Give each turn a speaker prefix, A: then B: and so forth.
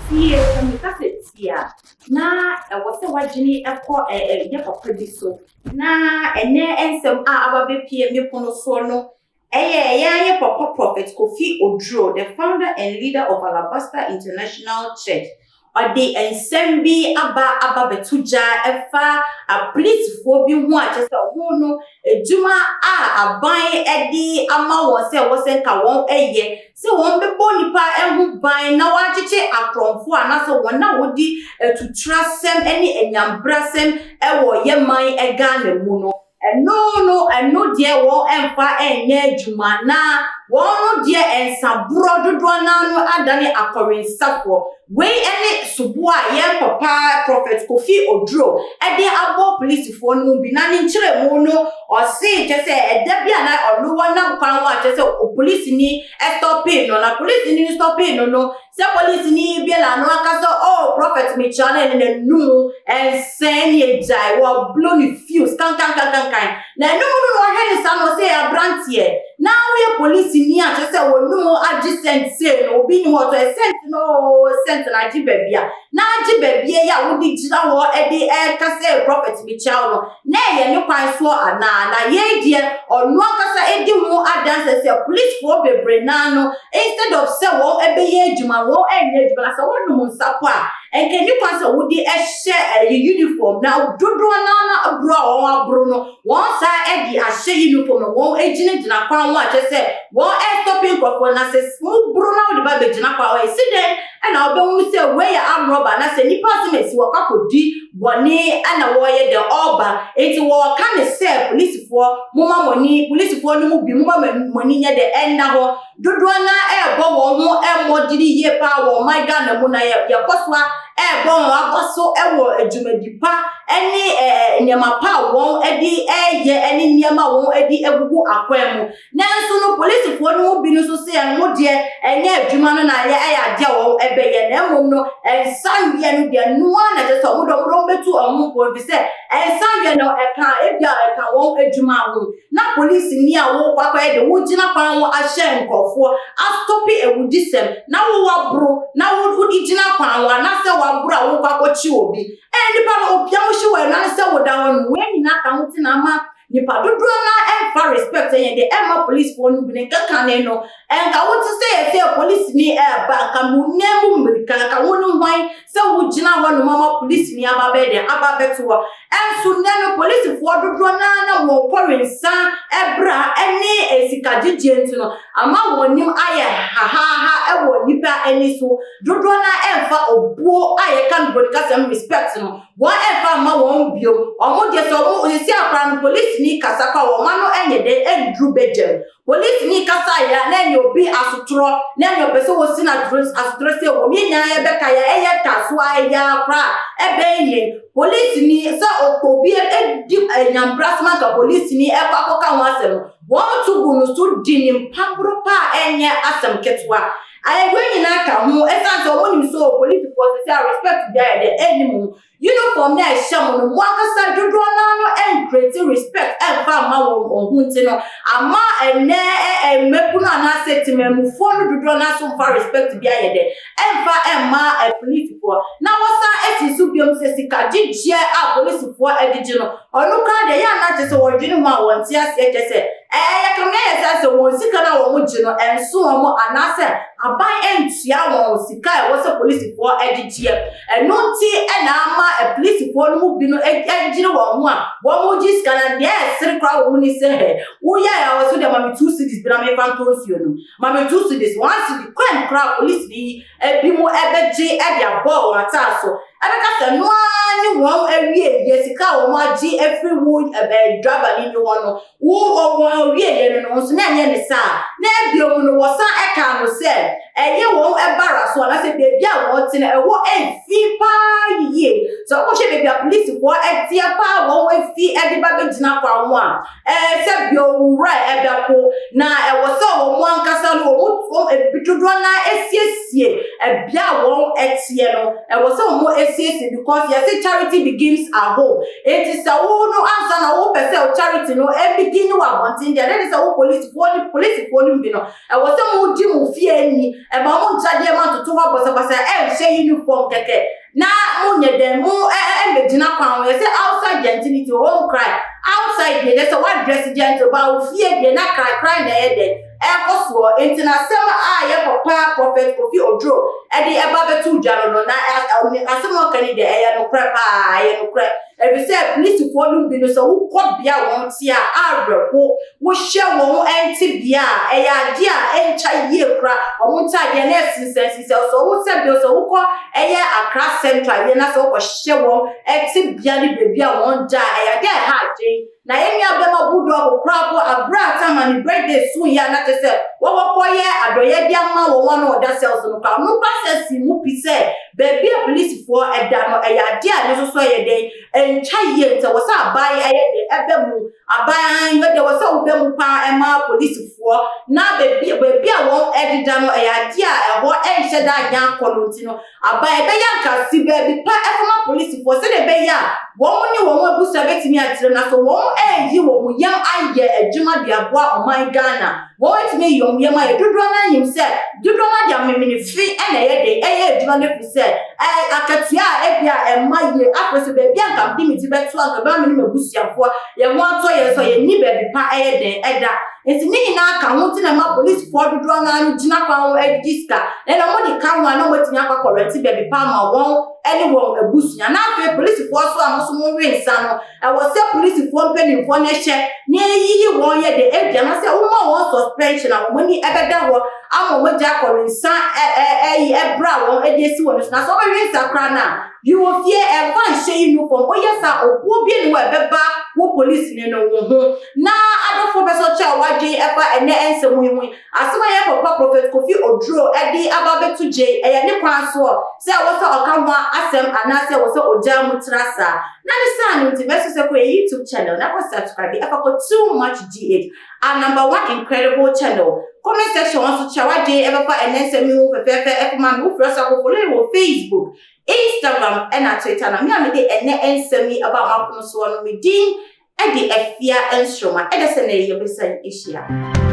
A: tie kamikase tia na wose wagene ye papa bi so na ene ensem aba bepie mepono so no ye papa Prophet Kofi Oduro, the founder and leader of Alabaster International Church. Ode ensem bi aba betuja efa a police for bi ho a chese ho no ejuma aban edi ama won se wo se nka won eye se won bebo nipa ehu ban na wa cheche akronfo anase won na wodi tutrasem eni enyambrasem ewo ye man ega na mu no no die won emfa enye ejuma na won die ensabro dodo na no adane akorensafo we any subu a ye papa Prophet Kofi Oduro ede abo police fo no bi na nchire mu no o se je se ede bia na oluwo na kwan wa je se police ni stopin no na police ni stopin no se police ni bia la no aka so Prophet me channel na nu and send ye jai wo blow ni fuse kan na no he sa no se abrantie na we police ni a je se wo nu adjacent say no bi ni ho to sent no sent na ji babia na ji babia ya wo di jira wo e di ka say Prophet me child no na ye ni kwan so ana na ye die onu akasa edi mu adanse say police for bebre na no instead of say wo e be ye adwuma wo enye adwuma say wo nu nsapo a enke ni kwan say wo di uniform na dodo na abro wo abro no won sa e di ahye uniform no wo ejine jina kwan wo a say wo stopping kwafo na say smooth bro na wo di ba be jina kwa wo si den na obo say we ya amroba na say nipa semesi wo kakodi boni ana wo ye de oba enti wo ka ne say police for moma money police for no mu bi moma money nye de enna ho dodo na ebo wo ho emodiri ye pa wo my god na mu na ye koswa ebo wo agoso ewo adwumadipa eni nyama pa wo edi eye eni nyama wo edi egugu akwam nanso no police for no bi no so say no de enye adwuma no na ye ade wo ebe ye na mum no ensanwie no de no na je so mo betu omo ko bi say ensanwie no eka wo adwuma wo na police ni a wo kwakwa de wo gina kwan wo ahye nkofo astopi ewudisem na wo wabro na wo di gina kwan wo na se wabro a wo kwakwachi obi nipa no opia wo hye wo na se wo da wo we ni na ka ho ti na ma nipa dodo na emfa respect yen de emma police for no bi ne kaka ne no enka wo ti say police ni ba ka mu nemu mrika ka wo no hwan se wo gina ho no mama police ni aba be de aba beto wo enso ne no police for dodo na wo porensa ebra eni esikagije ntino ama wo nim aye ha ewo nipa eni so dodo na emfa obuo aye kan broadcast respect no wo emfa ma wo bio omo de so mo esi akran police ni kasaka wo ma no enye de edru bedem police ni kasa ya na enye obi asotro na enye pese wo si na asotro se wo mi nya ya beka ya eye kaso aya kra ebe enye police ni sa okobi edi enyambrasma ka police ni efakoka ho asem wo tugu no so dinim pabro pa enye asem ketwa I when you ka ho esanso mo nim so police force say respect there the enemy uniform na sham no wakasa dodo na no and create respect and fa ma wo hunti no ama ene mepu na na settlement mu fo no dodo na so fa respect bia ye de and fa ma police for na wasa etisu biom se sika gigye a police for edigye no onu ka de ya na che se wo dwene mu a won ti ase che se ya kam na ye se won sika na wo gye no enso wo anase aban entua wo sika e wo se police for edigye eno ti na ama police for no bi no ejire wo ho a wo mo gi sika na de sere kwa wo ni se he wo ya wo so de mami 2 cities bi na me fantonsuo no mami 2 cities once the crime crowd police bi bi mo ebeje e dia ball ata so abeka se no ani wo awie ye sika wo ma gi every wood driver ni wo no wo awie ye no so na nye ne sa na bi o no wo sa eka no se eye wo ebara so na se bebi a wo ti na ewo efi pa ye so ko she bebi a police for etia pa wo efi edi ba begina kwa wo a se bi o wura ebe ko na ewo so wo mo ankasa no wo ebidodo na esiesie ebia wo etie no ewo so mo esiesie because you say charity begins at home it is a wo no answer na wo pese charity security no begin wa wanting there that is a police for bi no e wo se mo di mo fie ni e ba mo ncha de ma to wa bosa e she uniform keke na mo nye dem mo be gina kwan we say outside gentility home cry outside there say what dress gentle ba fie de na cry na e de ekoso international ye papa prophet Kofi Oduro e de eba betu dwaro no na asemo kan de e no kra pa ye no kra e be say police for no bi no so wo bia won ti a abreko wo hye won enti bia e ya de a encha ye kra won ta de na sense so wo se bi so wo ko e ye Accra Central ye na so wo hye won enti bia ni bebi a won da e ya de ha jin na ye nya be ma budo ko kra bo abra ta man birthday soon ya na te se wo koye adoye dia ma wo won no da cells no ka no process mu pise bebi police for eda no e ya dia no so ye den encha ye nta wo sa abai aye de ebe mu abai we de wo sa wo be mu pa e ma police for na bebi a won edida no e ya dia e ho enche da nya kolonti no abai be ya ka si bebi pa e ma police for se de be ya won ni won abusa betimi atire na so won yi won yam aye adwuma de aboa oman Ghana won timi yom yam aye dodo na yim se dodo na dia memini fi na ye de adwuma na fi se akatia e bia e maye apese be bia ka bi mi ti beto anka ba me mabusiafo ye ho ato ye so ye ni bebi pa aye de eda enti ni na ka ho ti na ma police for dodo na no gina kwa ho register na mo di ka ho na mo ti nya kwa correct bebi pa ma won anyone abusunya na afi police force so amoso mo wensa no e wo se police for mpeni for na hye na yiyi won ye de ebia na se wo ma won suspension a mo ni ebeda ho amo mo ja korinsa ebra won ediesi won na so be wensa kra na you will fear e van hye uniform o yesa opo bi ni wo ebeba wo police ni no wo ho na adofo be so cha wadwe eba ene ensemu yimu asema ye papa prophet Kofi Oduro edi ababetu je e ye ne kwan so se wo so okanwa asem anase wo so oja mutrasa na ni sa ni ntimeso se ko YouTube channel na ko subscribe afako too much GH our #1 incredible channel comment section so chawaje eba ensemu fefefe efuma mi ufra so ko follow wo Facebook Instagram and Twitter na me amede ene ensemi about makono so no me din e di afia instrument e de se na ye be say issue